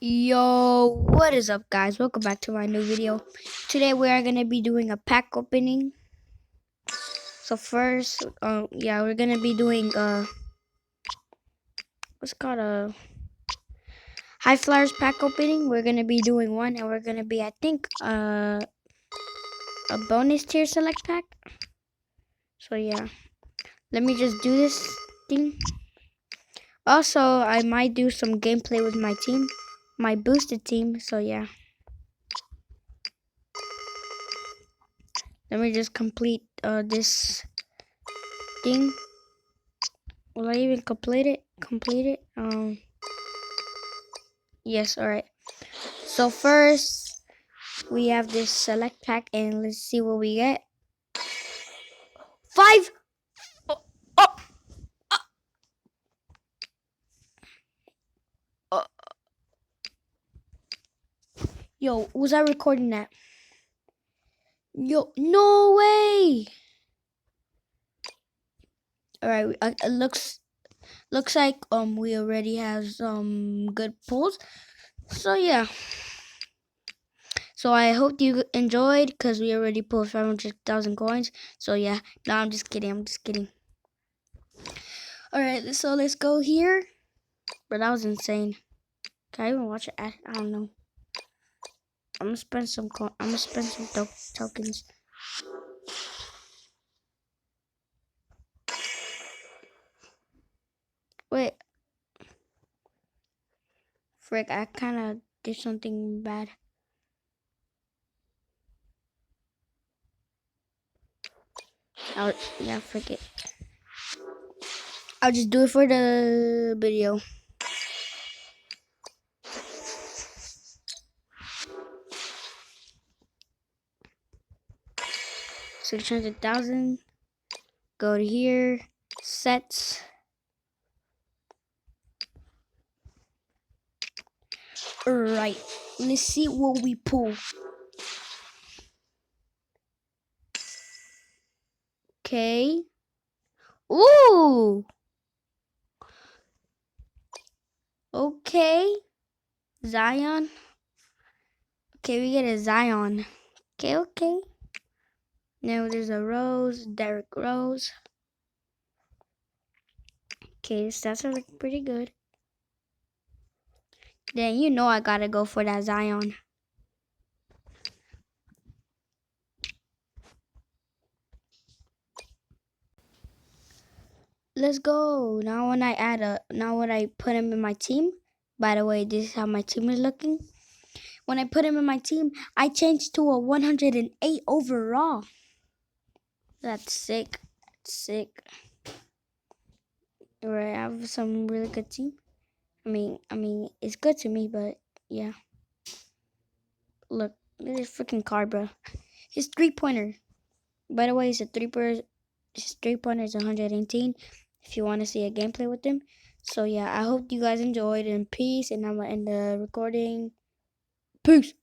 Yo, what is up, guys? Welcome back to my new video. Today we are gonna be doing a pack opening. So first, yeah, we're gonna be doing what's called a high flyers pack opening. We're gonna be doing one, and we're gonna be, I think, a bonus tier select pack. So yeah, let me just do this thing. Also, I might do some gameplay with my team, my boosted team. So yeah. Let me just complete this thing. Will I even complete it? Yes, alright. So first we have this select pack and let's see what we get. 5! Oh, oh, oh. Yo, was I recording that? Yo, no way! Alright, it looks like we already have some good pulls. So yeah. So I hope you enjoyed because we already pulled 500,000 coins. So yeah, no, I'm just kidding. Alright, so let's go here. But that was insane. Can I even watch it? I don't know. I'm gonna spend some tokens. Wait. Frick, I kinda did something bad. Yeah, frick it. I'll just do it for the video. $600,000. Go to here. Sets. Alright. Let's see what we pull. Okay. Ooh. Okay. Zion. Okay, we get a Zion. Okay. Now there's a Rose, Derrick Rose. Okay, stats are looking pretty good. Then you know I gotta go for that Zion. Let's go. Now when I put him in my team, by the way, this is how my team is looking. When I put him in my team, I changed to a 108 overall. That's sick. Right, I have some really good team. I mean, it's good to me, but yeah. Look at this freaking card, bro. His 3-pointer. By the way, his 3-pointer is 118. If you want to see a gameplay with him. So yeah, I hope you guys enjoyed, and peace. And I'm gonna end the recording. Peace.